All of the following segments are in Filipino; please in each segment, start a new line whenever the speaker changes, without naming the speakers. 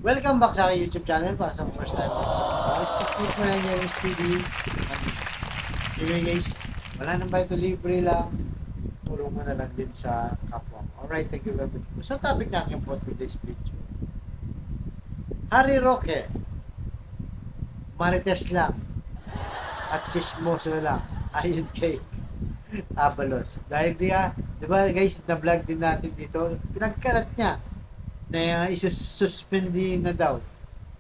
Welcome back sa aking YouTube channel para sa first time. Click mo lang yung STD. Anyway guys, wala nang bayad, libre lang. Tulong mo na lang din sa kapwa mo. Alright, thank you very much. So topic natin for today's video. Harry Roque, Marites lang at chismoso lang ayon kay Abalos. Dahil di ba guys, na-vlog din natin dito, pinagkalat niya na isususpend na daw.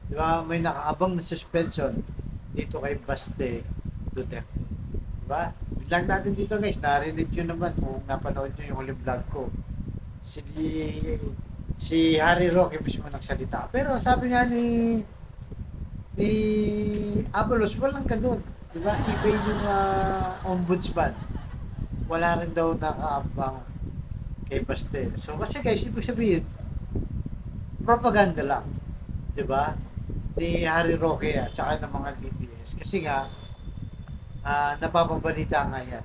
Di ba? May nakaabang na suspension dito kay Baste Duterte. Di ba? Biglang natin dito guys, narinig nyo naman kung napanood nyo yung huling vlog ko. Si Harry Roque mismo nagsalita. Pero sabi nga ni Abalos, walang ganun. Di ba? Iba yung ombudsman. Wala rin daw nakaabang kay Baste. So kasi guys, ibig sabihin, propaganda lang, 'di ba? Ni Harry Roque at saka ng mga DDS kasi nga napapabalita nga 'yan,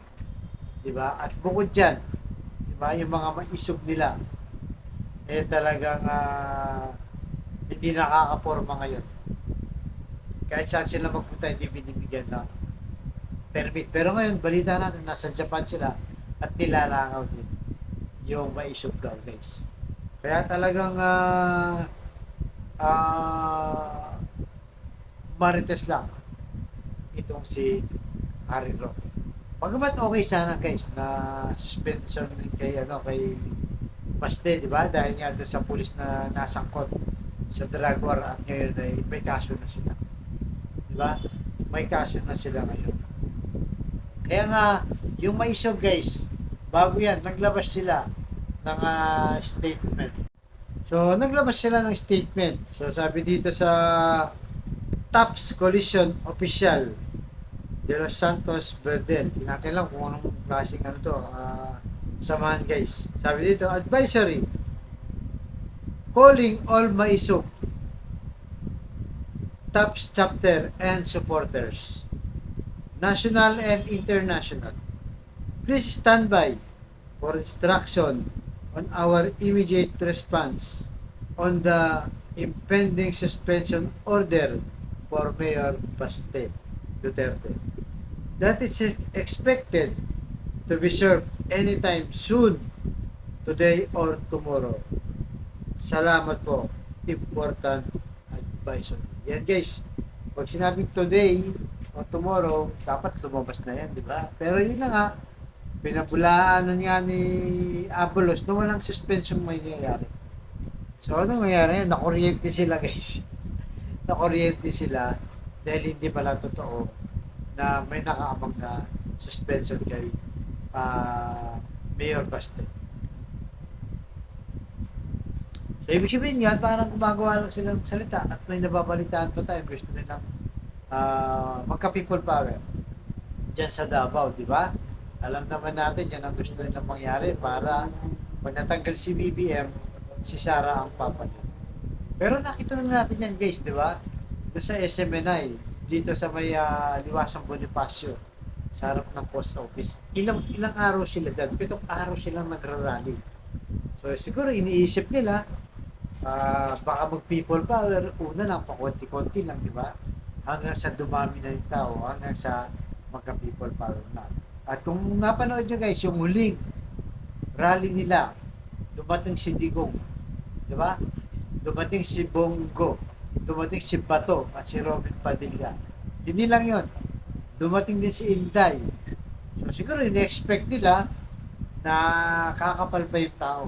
'di ba? At bukod diyan, 'di ba, yung mga maisog nila talagang hindi nakakaporma ngayon. Kahit saan sila magpunta, hindi binibigyan ng permit. Pero ngayon, balita natin, nasa Japan sila at nilalangaw din yung maisog daw, guys. Kaya talagang marites lang itong si Harry Roque. Pagamat okay sana guys na suspension kay Baste, di ba? Dahil nga doon sa pulis na nasangkot sa drug war at ngayon ay may kaso na sila. Di ba? May kaso na sila ngayon. Kaya nga yung maisog guys, bago yan, naglabas sila ng statement. So, naglabas sila ng statement. So, sabi dito sa TAPS Coalition Official de Los Santos Verdel. Tingnan lang kung anong klaseng samahan guys. Sabi dito, advisory. Calling all maisog. TAPS chapter and supporters. National and international. Please stand by for instruction on our immediate response on the impending suspension order for Mayor Baste Duterte that is expected to be served anytime soon, today or tomorrow. Salamat po. Important advisory. Yan guys, pag sinabing today or tomorrow, dapat lumabas na yan, di ba? Pero yun na nga, pinabulaanan nga ni Abalos na walang suspension mangyayari. So, ano nangyayari? Nakuryente sila guys. Nakuryente sila dahil hindi pala totoo na may nakaabang na suspension kay Mayor Baste. So, ibig sabihin yan, parang gumagawa lang silang salita at may nababalitaan pa tayo. Gusto nilang magka-people power dyan sa Davao, di ba? Alam naman natin yan ang gusto nilang mangyari para pag natanggal si BBM, si Sara ang papalit. Pero nakita na natin yan guys, di ba? Doon sa SMNI, dito sa may Liwasang Bonifacio, sa harap ng post office. Ilang araw sila dyan, 7 araw silang nagrarally. So siguro iniisip nila, baka mag people power, una lang, pakunti-kunti lang, di ba? Hanggang sa dumami na yung tao, hanggang sa magka people power na. At kung napanood nyo guys, yung huling rally nila, dumating si Digong, di ba? Dumating si Bongo, dumating si Bato at si Robin Padilla. Hindi lang yon, dumating din si Inday. So siguro ini-expect nila na kakapal pa yung tao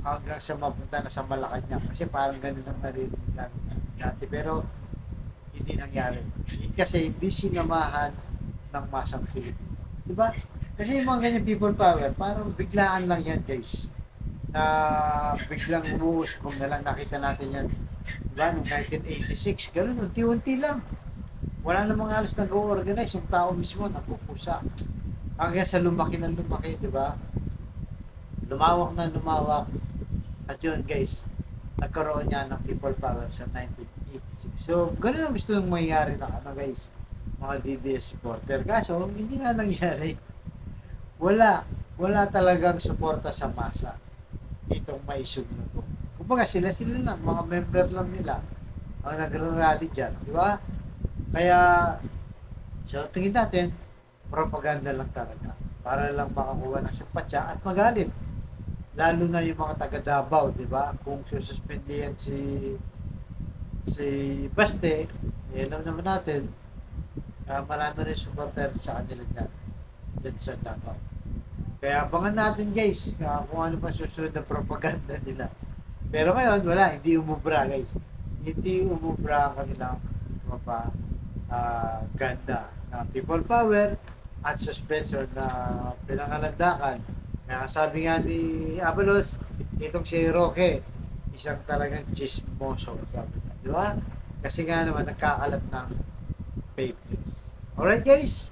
hanggang sa mapunta na sa Malacanang. Kasi parang ganun ang narinig dati. Pero hindi nangyari. Kasi hindi sinamahan ng masang Pilipino. Diba? Kasi yung mga ganyan people power, parang biglaan lang yan guys. Na biglang umuusbong na lang, nakita natin yan. Diba? Noong 1986, ganun, unti-unti lang. Wala namang halos nag-o-organize, yung tao mismo napupusa. Hanggang sa lumaki ng lumaki, diba? Lumawak na lumawak. At yun guys, nagkaroon niya ng people power sa 1986. So, ganun ang gusto nang mangyari na guys, mga DDS supporter. Kaso, hindi nga nangyari. Wala talagang suporta sa masa itong maisog na to. Kumbaga sila lang, mga member lang nila ang nag-rally dyan, di ba? Kaya, so tingin natin, propaganda lang talaga para lang makakuha ng simpatsya at magalit. Lalo na yung mga taga Davao, di ba? Kung sususpendihan si Baste, alam naman natin, marami rin supporter sa kanila dyan sa Davao. Kaya abangan natin guys kung ano pa susunod na propaganda nila. Pero ngayon, wala, hindi umubra guys. Hindi umubra ang kanilang ganda na people power at suspension na pinangalandakan. Kaya sabi nga ni Abalos, itong si Roque, isang talagang chismoso, sabi niya. Di ba? Kasi nga naman, nagkakalat ng fake news. Alright guys,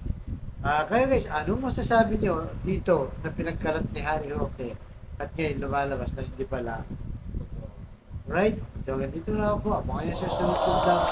kayo guys, anong masasabi nyo dito na pinagkalat ni Harry Roque at ngayon lumalabas na hindi pala totoo? Alright, so ganito na ako po. Abangan nyo sa sunod ko vlog.